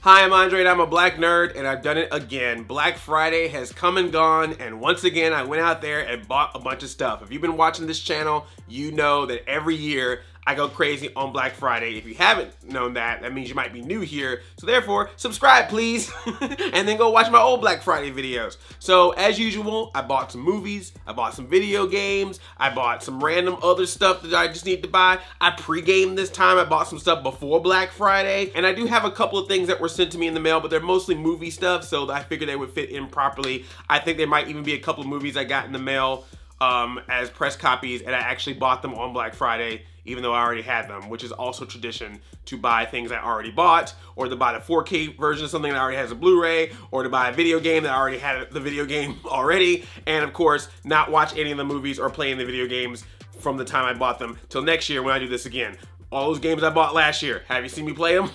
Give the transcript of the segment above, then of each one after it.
Hi, I'm Andre and I'm a black nerd and I've done it again. Black Friday has come and gone and once again I went out there and bought a bunch of stuff. If you've been watching this channel, you know that every year I go crazy on Black Friday. If you haven't known that, that means you might be new here. So therefore, subscribe please, and then go watch my old Black Friday videos. So as usual, I bought some movies, I bought some video games, I bought some random other stuff that I just need to buy. I pre-gamed this time, I bought some stuff before Black Friday, and I do have a couple of things that were sent to me in the mail, but they're mostly movie stuff, so I figured they would fit in properly. I think there might even be a couple of movies I got in the mail as press copies, and I actually bought them on Black Friday, even though I already had them, which is also tradition to buy things I already bought, or to buy the 4K version of something that already has a Blu-ray, or to buy a video game that already had the video game already, and of course, not watch any of the movies or play in the video games from the time I bought them till next year when I do this again. All those games I bought last year, have you seen me play them?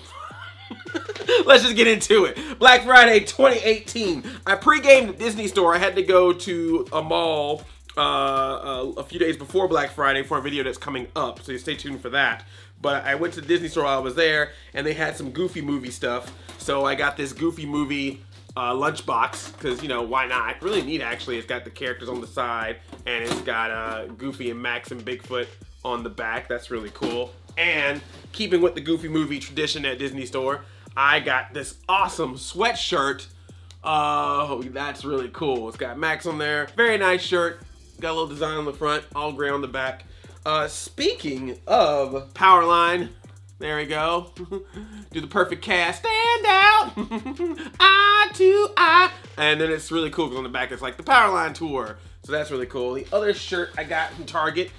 Let's just get into it. Black Friday 2018. I pre-gamed at Disney Store. I had to go to a mall a few days before Black Friday for a video that's coming up, so you stay tuned for that. But I went to the Disney Store while I was there, and they had some Goofy movie stuff. So I got this Goofy movie lunchbox, because, you know, why not? Really neat, actually. It's got the characters on the side, and it's got Goofy and Max and Bigfoot on the back. That's really cool. And keeping with the Goofy movie tradition at Disney Store, I got this awesome sweatshirt. Oh, that's really cool. It's got Max on there. Very nice shirt. Got a little design on the front, all gray on the back. Speaking of Powerline, there we go. Do the perfect cast, stand out, eye to eye. And then it's really cool because on the back it's like the Powerline tour. So that's really cool. The other shirt I got from Target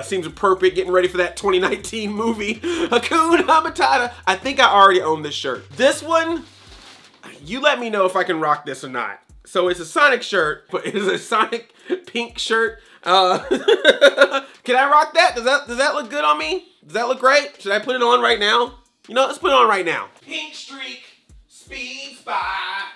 seems appropriate, getting ready for that 2019 movie, Hakuna Matata. I think I already own this shirt. This one, you let me know if I can rock this or not. So it's a Sonic shirt, but it is a Sonic pink shirt. Can I rock that? Does that look good on me? Does that look great? Should I put it on right now? You know, let's put it on right now. Pink streak, speed spy.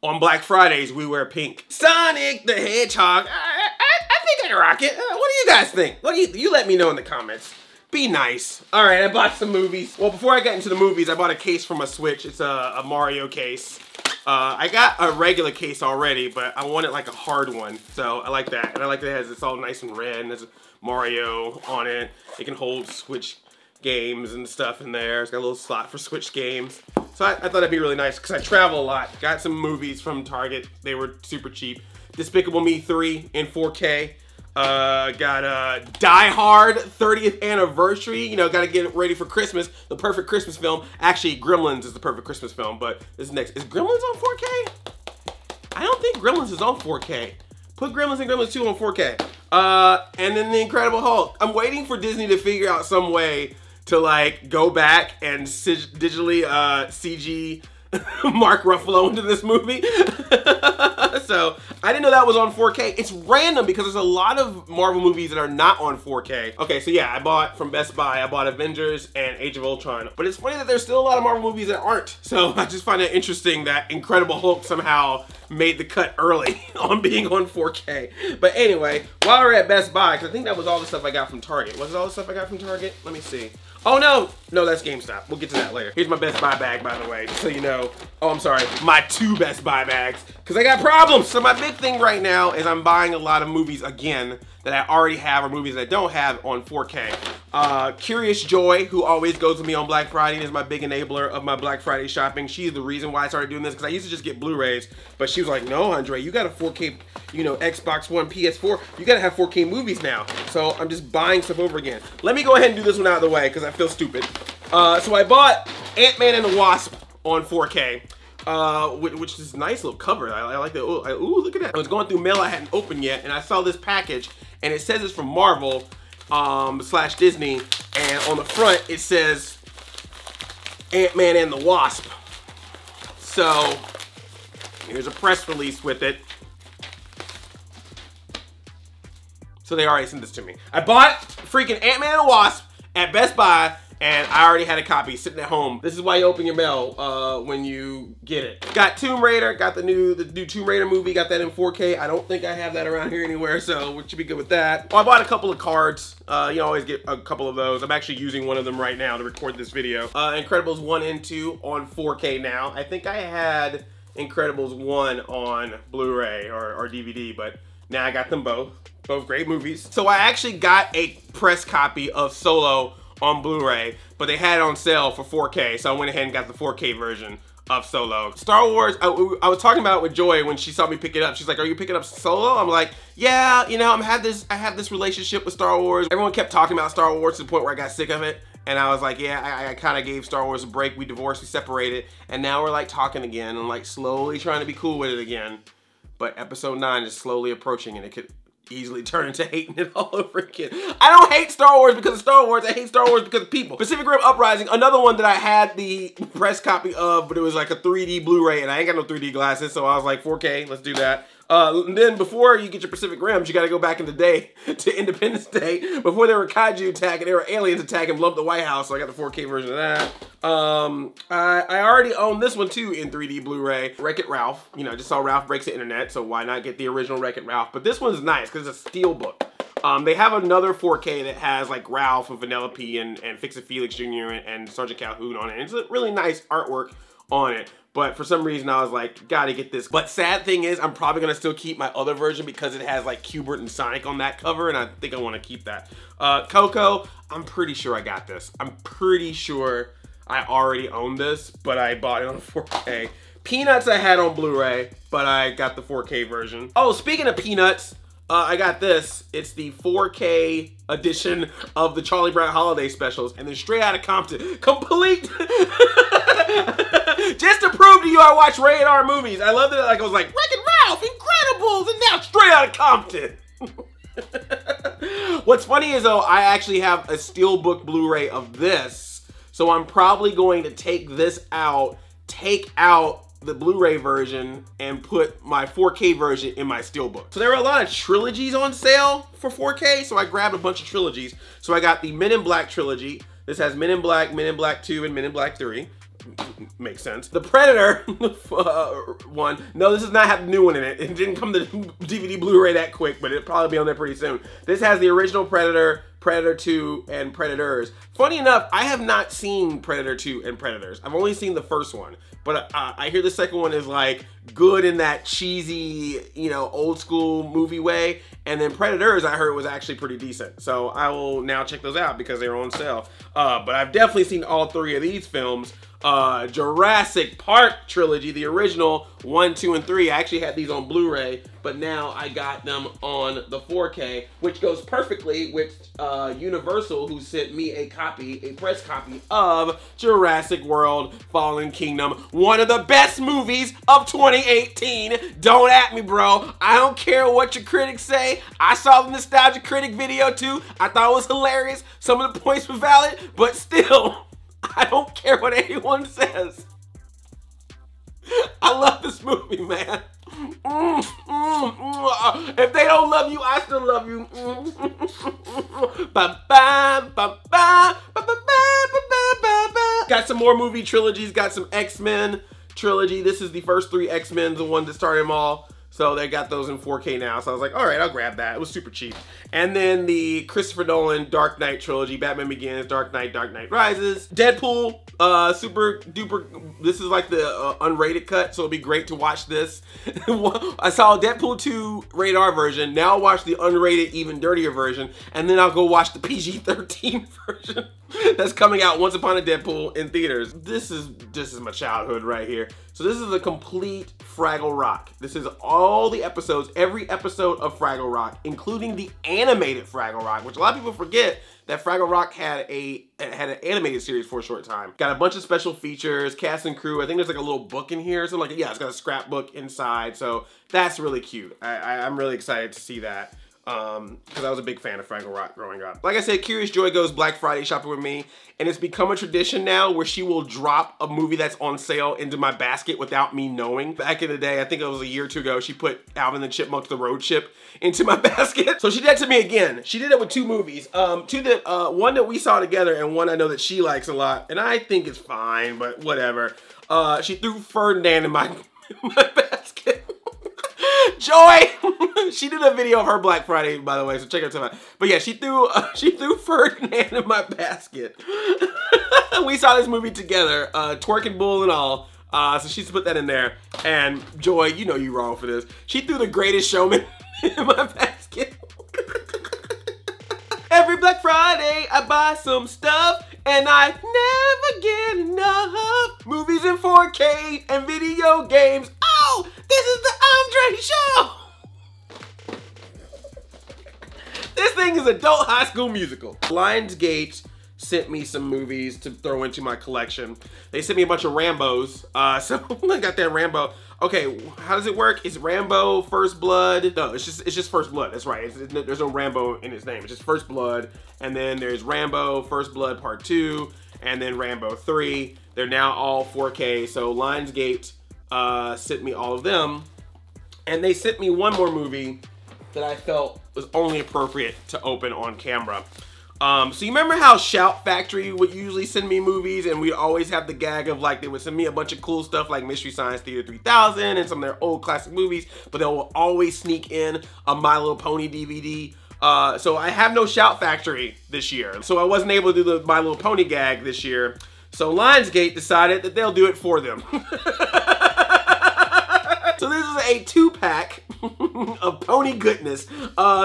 On Black Fridays, we wear pink. Sonic the Hedgehog. I think I can rock it. What do you guys think? What do you let me know in the comments. Be nice. All right, I bought some movies. Well, before I get into the movies, I bought a case from a Switch. It's a Mario case. I got a regular case already, but I wanted like a hard one. So I like that. And I like that it's all nice and red and there's Mario on it. It can hold Switch games and stuff in there. It's got a little slot for Switch games. So I thought it'd be really nice because I travel a lot. Got some movies from Target. They were super cheap. Despicable Me 3 in 4K. Got Die Hard 30th anniversary. You know, gotta get ready for Christmas. The perfect Christmas film. Actually, Gremlins is the perfect Christmas film, but this next. Is Gremlins on 4K? I don't think Gremlins is on 4K. Put Gremlins and Gremlins 2 on 4K. And then The Incredible Hulk. I'm waiting for Disney to figure out some way to like go back and digitally CG Mark Ruffalo into this movie. So I didn't know that was on 4K. It's random because there's a lot of Marvel movies that are not on 4K. Okay, so yeah, I bought from Best Buy, I bought Avengers and Age of Ultron. But it's funny that there's still a lot of Marvel movies that aren't. So I just find it interesting that Incredible Hulk somehow made the cut early on being on 4K. But anyway, while we're at Best Buy, because I think that was all the stuff I got from Target. Was it all the stuff I got from Target? Let me see. Oh no, no, that's GameStop. We'll get to that later. Here's my Best Buy bag, by the way, just so you know. Oh, I'm sorry, my 2 Best Buy bags, because I got problems. So my big thing right now is I'm buying a lot of movies again that I already have or movies that I don't have on 4K. Curious Joy, who always goes with me on Black Friday and is my big enabler of my Black Friday shopping. She's the reason why I started doing this, because I used to just get Blu-rays, but she was like, no, Andre, you got a 4K, you know, Xbox One, PS4, you gotta have 4K movies now. So I'm just buying stuff over again. Let me go ahead and do this one out of the way, because I feel stupid. So I bought Ant-Man and the Wasp on 4K. Which is a nice little cover. I like that. Ooh, look at that. I was going through mail I hadn't opened yet, and I saw this package, and it says it's from Marvel / Disney, and on the front it says Ant-Man and the Wasp. So here's a press release with it. So they already sent this to me. I bought freaking Ant-Man and the Wasp at Best Buy, and I already had a copy sitting at home. This is why you open your mail when you get it. Got Tomb Raider, got the new Tomb Raider movie, got that in 4K. I don't think I have that around here anywhere, so we should be good with that. Well, I bought a couple of cards. You always get a couple of those. I'm actually using one of them right now to record this video. Incredibles 1 and 2 on 4K now. I think I had Incredibles 1 on Blu-ray or DVD, but now I got them both. Both great movies. So I actually got a press copy of Solo on Blu-ray, but they had it on sale for 4K, so I went ahead and got the 4K version of Solo. Star Wars, I was talking about it with Joy when she saw me pick it up. She's like, "Are you picking up Solo?" I'm like, "Yeah, you know, I have this relationship with Star Wars." Everyone kept talking about Star Wars to the point where I got sick of it. And I was like, yeah, I kind of gave Star Wars a break. We divorced, we separated, and now we're like talking again and like slowly trying to be cool with it again. But episode 9 is slowly approaching, and it could easily turn into hating it all over again. I don't hate Star Wars because of Star Wars. I hate Star Wars because of people. Pacific Rim Uprising, another one that I had the press copy of, but it was like a 3D Blu-ray, and I ain't got no 3D glasses, so I was like, 4K, let's do that. Then before you get your Pacific Rims, you gotta go back in the day to Independence Day, before there were kaiju attacking, there were aliens attacking, blew up the White House, so I got the 4K version of that. I already own this one too in 3D Blu-ray. Wreck-It Ralph, you know, just saw Ralph Breaks the Internet, so why not get the original Wreck-It Ralph? But this one's nice, because it's a steelbook. They have another 4K that has like Ralph and Vanellope and Fix It Felix Jr. and Sergeant Calhoun on it. It's a really nice artwork on it. But for some reason, I was like, gotta get this. But sad thing is, I'm probably gonna still keep my other version because it has like Q*bert and Sonic on that cover, and I think I wanna keep that. Coco, I'm pretty sure I got this. I'm pretty sure I already own this, but I bought it on 4K. Peanuts I had on Blu-ray, but I got the 4K version. Oh, speaking of Peanuts, I got this. It's the 4K edition of the Charlie Brown Holiday Specials, and then Straight Outta Compton. Complete! Just to prove to you I watch rated R movies. I love that, like, I was like, Wreck-It Ralph, Incredibles, and now Straight Outta Compton. What's funny is, though, I actually have a steelbook Blu-ray of this, so I'm probably going to take this out, take out the Blu-ray version, and put my 4K version in my steelbook. So there were a lot of trilogies on sale for 4K, so I grabbed a bunch of trilogies. So I got the Men in Black trilogy. This has Men in Black 2, and Men in Black 3. Makes sense. The Predator one. No, this does not have the new one in it. It didn't come to DVD Blu-ray that quick, but it'll probably be on there pretty soon. This has the original Predator, Predator 2, and Predators. Funny enough, I have not seen Predator 2 and Predators. I've only seen the first one, but I hear the second one is like good in that cheesy, you know, old school movie way. And then Predators, I heard, was actually pretty decent. So I will now check those out because they're on sale. But I've definitely seen all 3 of these films. Jurassic Park trilogy, the original 1, 2, and 3. I actually had these on Blu-ray, but now I got them on the 4K, which goes perfectly with Universal, who sent me a copy, a press copy of Jurassic World Fallen Kingdom, one of the best movies of 2018. Don't at me, bro. I don't care what your critics say. I saw the Nostalgia Critic video too. I thought it was hilarious. Some of the points were valid, but still, I don't care what anyone says. I love this movie, man. If they don't love you, I still love you. Got some more movie trilogies. Got some X-Men trilogy. This is the first 3 X-Men, the one that started them all. So they got those in 4K now. So I was like, all right, I'll grab that. It was super cheap. And then the Christopher Nolan Dark Knight trilogy, Batman Begins, Dark Knight Rises. Deadpool, super duper, this is like the unrated cut, so it'll be great to watch this. I saw Deadpool 2 rated R version. Now I'll watch the unrated, even dirtier version. And then I'll go watch the PG-13 version that's coming out Once Upon a Deadpool in theaters. This is my childhood right here. So this is a complete Fraggle Rock. This is all the episodes, every episode of Fraggle Rock, including the animated Fraggle Rock, which a lot of people forget that Fraggle Rock had an animated series for a short time. Got a bunch of special features, cast and crew. I think there's like a little book in here. So like, yeah, it's got a scrapbook inside. So that's really cute. I'm really excited to see that. because I was a big fan of Fraggle Rock growing up. Like I said, Curious Joy goes Black Friday shopping with me, and it's become a tradition now where she will drop a movie that's on sale into my basket without me knowing. Back in the day, I think it was a year or two ago, she put Alvin and the Chipmunks The Road Chip into my basket. So she did that to me again. She did it with 2 movies. One that we saw together and one I know that she likes a lot, and I think it's fine, but whatever. She threw Ferdinand in my basket. Joy! She did a video of her Black Friday, by the way, so check out that. But yeah, she threw Ferdinand in my basket. We saw this movie together, twerking bull and all. So she's put that in there. And Joy, you know you wrong for this. She threw The Greatest Showman in my basket. Every Black Friday, I buy some stuff, and I never get enough. Movies in 4K and video games. Oh, this is the Andre Show. This thing is adult High School Musical. Lionsgate sent me some movies to throw into my collection. They sent me a bunch of Rambos. So I got that Rambo. Okay, how does it work? Is Rambo First Blood? No, it's just First Blood. That's right. There's no Rambo in his name. It's just First Blood. And then there's Rambo First Blood Part 2, and then Rambo 3. They're now all 4K. So Lionsgate sent me all of them, and they sent me one more movie that I felt was only appropriate to open on camera. So you remember how Shout Factory would usually send me movies, and we'd always have the gag of like they would send me a bunch of cool stuff like Mystery Science Theater 3000 and some of their old classic movies, but they will always sneak in a My Little Pony DVD. So I have no Shout Factory this year, so I wasn't able to do the My Little Pony gag this year. So Lionsgate decided that they'll do it for them. So this is a 2-pack of pony goodness.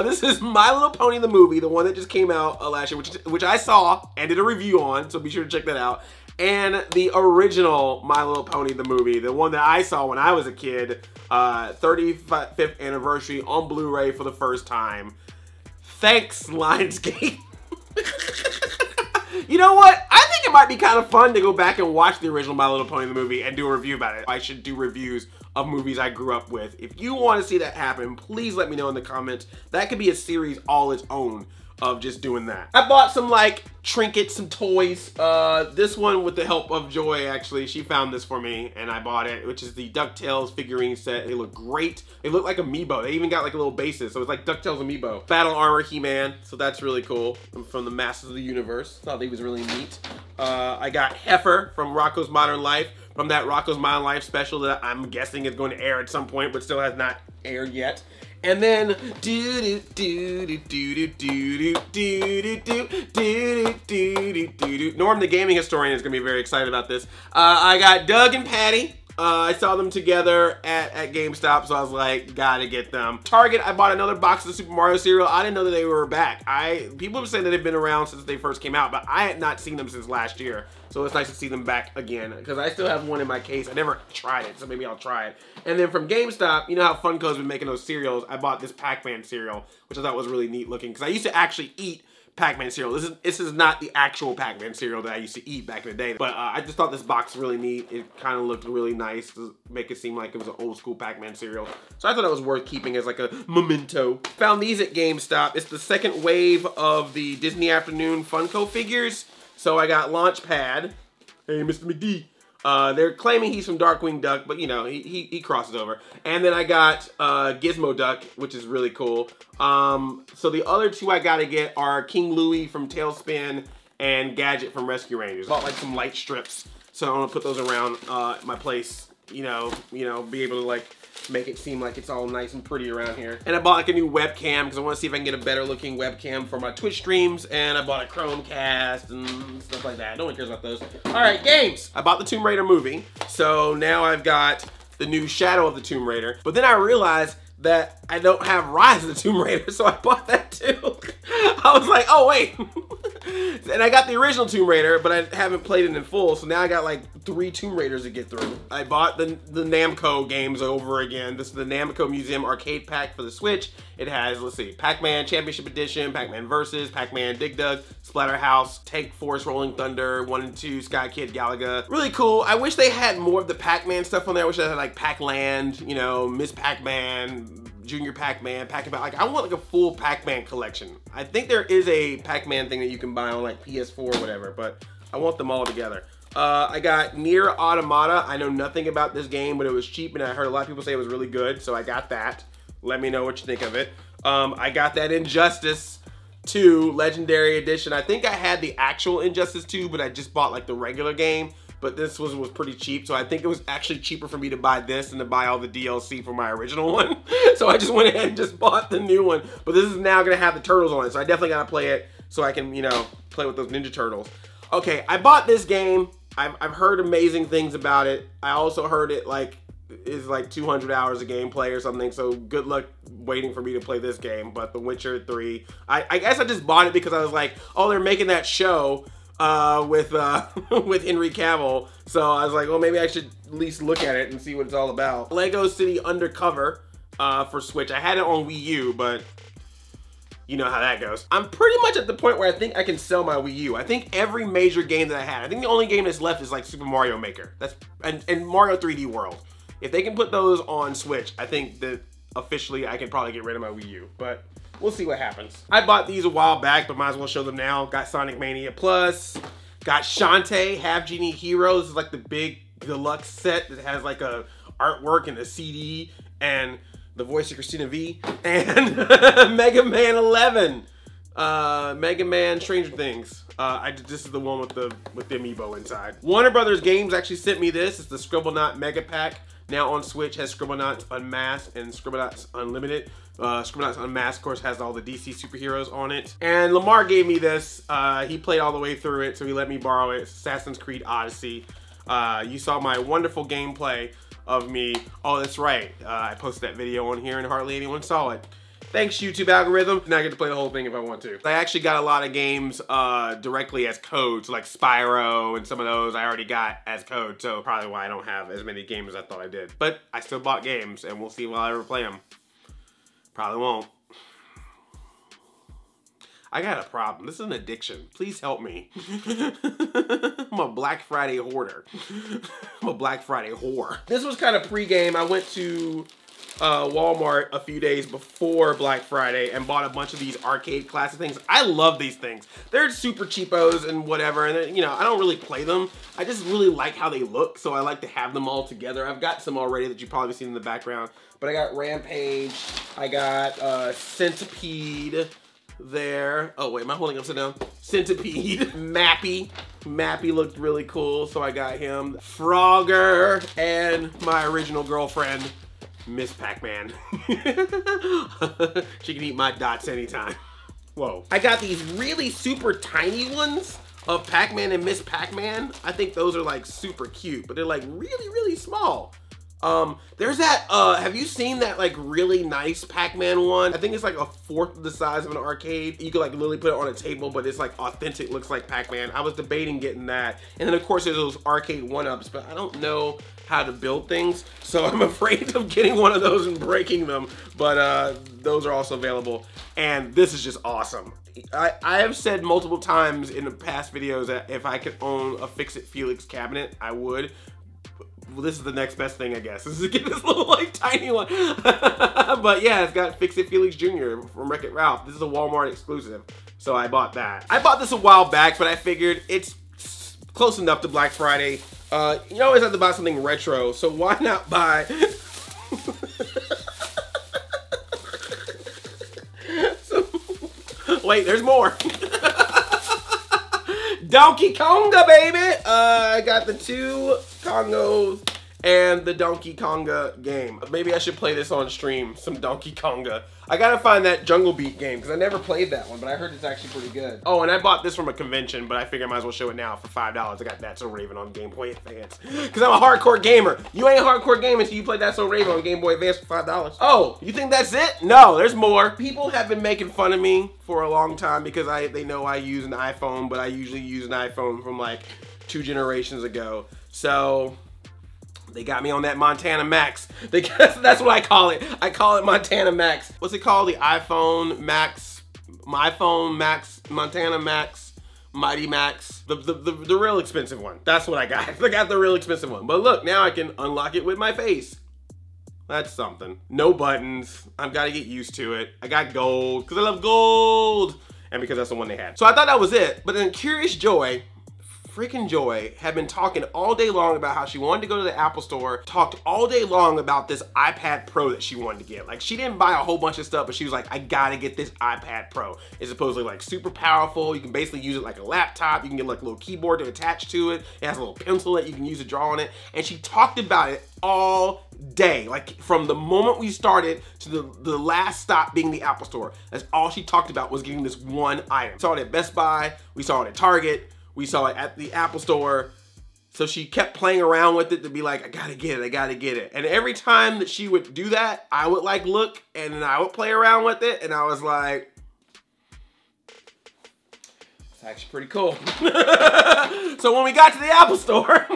This is My Little Pony the movie, the one that just came out last year, which I saw and did a review on, so be sure to check that out. And the original My Little Pony the movie, the one that I saw when I was a kid, 35th anniversary on Blu-ray for the first time. Thanks, Lionsgate. You know what? I think it might be kind of fun to go back and watch the original My Little Pony the movie and do a review about it. I should do reviews of movies I grew up with. If you want to see that happen, please let me know in the comments. That could be a series all its own of just doing that. I bought some like trinkets, some toys. This one with the help of Joy, actually. She found this for me and I bought it, which is the DuckTales figurine set. They look great. They look like Amiibo. They even got like a little basis, so it's like DuckTales Amiibo. Battle Armor He-Man, so that's really cool. From the Masters of the Universe. Thought he was really neat. I got Heifer from Rocko's Modern Life, from that Rocko's Modern Life special that I'm guessing is going to air at some point, but still has not aired yet. And then Norm the Gaming Historian is gonna be very excited about this. I got Doug and Patty. I saw them together at GameStop, so I was like, gotta get them. Target, I bought another box of the Super Mario cereal. I didn't know that they were back. People have said that they've been around since they first came out, but I had not seen them since last year. So it's nice to see them back again, because I still have one in my case. I never tried it, so maybe I'll try it. And then from GameStop, you know how Funko's been making those cereals? I bought this Pac-Man cereal, which I thought was really neat looking, because I used to actually eat Pac-Man cereal. This is not the actual Pac-Man cereal that I used to eat back in the day, but I just thought this box was really neat. It kind of looked really nice to make it seem like it was an old school Pac-Man cereal. So I thought it was worth keeping as like a memento. Found these at GameStop. It's the second wave of the Disney Afternoon Funko figures. So I got Launchpad. Hey, Mr. McD. They're claiming he's from Darkwing Duck, but you know, he crosses over. And then I got Gizmo Duck, which is really cool. So the other two I gotta get are King Louie from Tailspin and Gadget from Rescue Rangers. Bought like some light strips, so I'm gonna put those around my place. You know, be able to like make it seem like it's all nice and pretty around here. And I bought like a new webcam because I want to see if I can get a better looking webcam for my Twitch streams. And I bought a Chromecast and stuff like that. No one cares about those. All right, games. I bought the Tomb Raider movie. So now I've got the new Shadow of the Tomb Raider. But then I realized that I don't have Rise of the Tomb Raider, so I bought that too. I was like, oh wait. And I got the original Tomb Raider, but I haven't played it in full, so now I got like 3 Tomb Raiders to get through. I bought the Namco games over again. This is the Namco Museum Arcade Pack for the Switch. It has, let's see, Pac-Man Championship Edition, Pac-Man Versus, Pac-Man Dig Dug, Splatterhouse, Tank Force, Rolling Thunder, 1 and 2, Sky Kid, Galaga. Really cool. I wish they had more of the Pac-Man stuff on there. I wish they had like Pac-Land, you know, Miss Pac-Man, Junior Pac-Man, Pac-Man, like I want like a full Pac-Man collection. I think there is a Pac-Man thing that you can buy on like PS4 or whatever, but I want them all together. I got Nier Automata. I know nothing about this game, but it was cheap and I heard a lot of people say it was really good, so I got that. Let me know what you think of it. I got that Injustice 2 Legendary Edition. I think I had the actual Injustice 2, but I just bought like the regular game. But this was pretty cheap, so I think it was actually cheaper for me to buy this than to buy all the DLC for my original one. So I just went ahead and just bought the new one. But this is now gonna have the turtles on it, so I definitely gotta play it so I can, you know, play with those Ninja Turtles. Okay, I bought this game. I've heard amazing things about it. I also heard it like is like 200 hours of gameplay or something, so good luck waiting for me to play this game. But The Witcher 3, I guess I just bought it because I was like, oh, they're making that show with Henry Cavill, so I was like, well, maybe I should at least look at it and see what it's all about. Lego City Undercover for Switch. I had it on Wii U, but you know how that goes. I'm pretty much at the point where I think I can sell my Wii U. I think every major game that I had, I think the only game that's left is like Super Mario Maker. And Mario 3D World. If they can put those on Switch, I think that officially I can probably get rid of my Wii U, but we'll see what happens. I bought these a while back, but might as well show them now. Got Sonic Mania Plus, got Shantae Half Genie Heroes. This is like the big deluxe set that has like a artwork and a CD and the voice of Christina V, and Mega Man 11, Mega Man Stranger Things. This is the one with the amiibo inside. Warner Brothers Games actually sent me this. It's the Scribblenauts Mega Pack. Now on Switch has Scribblenauts Unmasked and Scribblenauts Unlimited. Scribblenauts Unmasked, of course, has all the DC superheroes on it. And Lamar gave me this. He played all the way through it, so he let me borrow it. It's Assassin's Creed Odyssey. You saw my wonderful gameplay of me. Oh, that's right. I posted that video on here and hardly anyone saw it. Thanks, YouTube algorithm. Now I get to play the whole thing if I want to. I actually got a lot of games directly as codes, like Spyro and some of those I already got as code, so probably why I don't have as many games as I thought I did. But I still bought games, and we'll see if I'll ever play them. Probably won't. I got a problem. This is an addiction. Please help me. I'm a Black Friday hoarder. I'm a Black Friday whore. This was kind of pre-game. I went to Walmart a few days before Black Friday and bought a bunch of these arcade classic things. I love these things. They're super cheapos and whatever, and you know, I don't really play them. I just really like how they look, so I like to have them all together. I've got some already that you've probably seen in the background, but I got Rampage, I got Centipede there. Oh wait, am I holding upside down? Centipede. Mappy. Mappy looked really cool, so I got him. Frogger, and my original girlfriend, Miss Pac-Man. She can eat my dots anytime. Whoa. I got these really super tiny ones of Pac-Man and Miss Pac-Man. I think those are like super cute, but they're like really, really small. There's that, have you seen that like really nice Pac-Man one? I think it's like a fourth of the size of an arcade. You could like literally put it on a table, but it's like authentic, looks like Pac-Man. I was debating getting that. And then of course there's those arcade one-ups, but I don't know how to build things, so I'm afraid of getting one of those and breaking them, but those are also available. And this is just awesome. I have said multiple times in the past videos that if I could own a Fix-It Felix cabinet, I would. Well, this is the next best thing, I guess, is to get this little like tiny one. But yeah, it's got Fix-It Felix Jr. from Wreck-It Ralph. This is a Walmart exclusive, so I bought that. I bought this a while back, but I figured it's close enough to Black Friday. You always have to buy something retro, so why not buy wait, there's more. Donkey Konga, baby! I got the 2 Kongos and the Donkey Konga game. Maybe I should play this on stream, some Donkey Konga. I gotta find that Jungle Beat game, because I never played that one, but I heard it's actually pretty good. Oh, and I bought this from a convention, but I figure I might as well show it now for $5. I got That's So Raven on Game Boy Advance, because I'm a hardcore gamer. You ain't a hardcore gamer until you play That's So Raven on Game Boy Advance for $5. Oh, you think that's it? No, there's more. People have been making fun of me for a long time because they know I use an iPhone, but I usually use an iPhone from like 2 generations ago. So they got me on that Montana Max. That's what I call it. I call it Montana Max. What's it called? The iPhone Max, my iPhone Max, Montana Max, Mighty Max, the real expensive one. That's what I got. I got the real expensive one. But look, now I can unlock it with my face. That's something. No buttons. I've got to get used to it. I got gold because I love gold. And because that's the one they had. So I thought that was it. But then Curious Joy, freaking Joy, had been talking all day long about how she wanted to go to the Apple store, talked all day long about this iPad Pro that she wanted to get. Like, she didn't buy a whole bunch of stuff, but she was like, I gotta get this iPad Pro. It's supposedly like super powerful. You can basically use it like a laptop. You can get like a little keyboard to attach to it. It has a little pencil that you can use to draw on it. And she talked about it all day. Like, from the moment we started to the last stop being the Apple store. That's all she talked about, was getting this one item. We saw it at Best Buy. We saw it at Target. We saw it at the Apple store. So she kept playing around with it to be like, I gotta get it, I gotta get it. And every time that she would do that, I would like look and then I would play around with it and I was like, it's actually pretty cool. So when we got to the Apple store,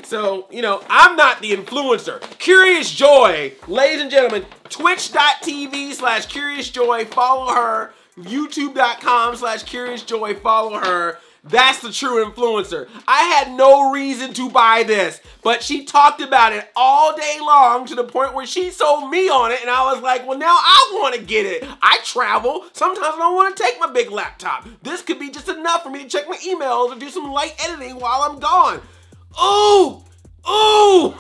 so, you know, I'm not the influencer. Curious Joy, ladies and gentlemen, twitch.tv/CuriousJoy, follow her. YouTube.com/CuriousJoy, follow her. That's the true influencer. I had no reason to buy this, but she talked about it all day long to the point where she sold me on it, and I was like, well, now I want to get it. I travel. Sometimes I don't want to take my big laptop. This could be just enough for me to check my emails or do some light editing while I'm gone. Ooh! Ooh!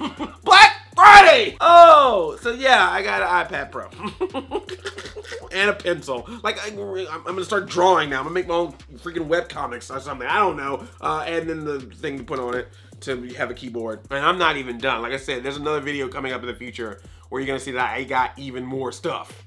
Black Friday! Oh! So yeah, I got an iPad Pro. And a pencil. Like, I'm gonna start drawing now. I'm gonna make my own freaking webcomics or something. I don't know. And then the thing to put on it to have a keyboard. And I'm not even done. Like I said, there's another video coming up in the future where you're gonna see that I got even more stuff.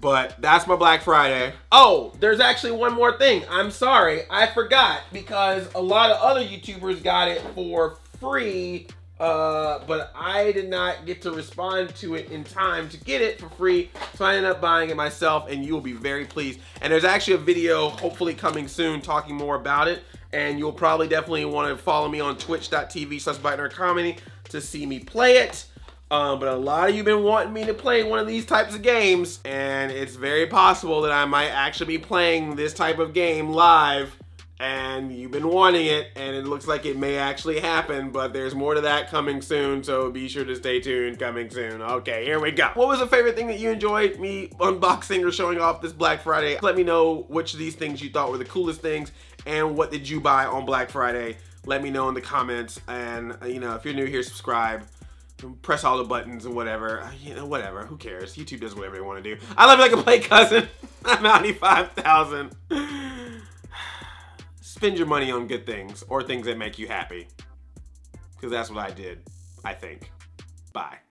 But that's my Black Friday. Oh, there's actually one more thing. I'm sorry, I forgot, because a lot of other YouTubers got it for free, but I did not get to respond to it in time to get it for free, so I ended up buying it myself, and you will be very pleased. And there's actually a video hopefully coming soon talking more about it, and you'll probably definitely want to follow me on twitch.tv/BlackNerdComedy to see me play it. But a lot of you have been wanting me to play one of these types of games, and it's very possible that I might actually be playing this type of game live, and you've been wanting it, and it looks like it may actually happen, but there's more to that coming soon, so be sure to stay tuned, coming soon. Okay, here we go. What was the favorite thing that you enjoyed me unboxing or showing off this Black Friday? Let me know which of these things you thought were the coolest things, and what did you buy on Black Friday? Let me know in the comments, and you know, if you're new here, subscribe. Press all the buttons and whatever. You know, whatever. Who cares? YouTube does whatever they want to do. I love you like a play cousin. I'm 95,000. Spend your money on good things or things that make you happy. Because that's what I did, I think. Bye.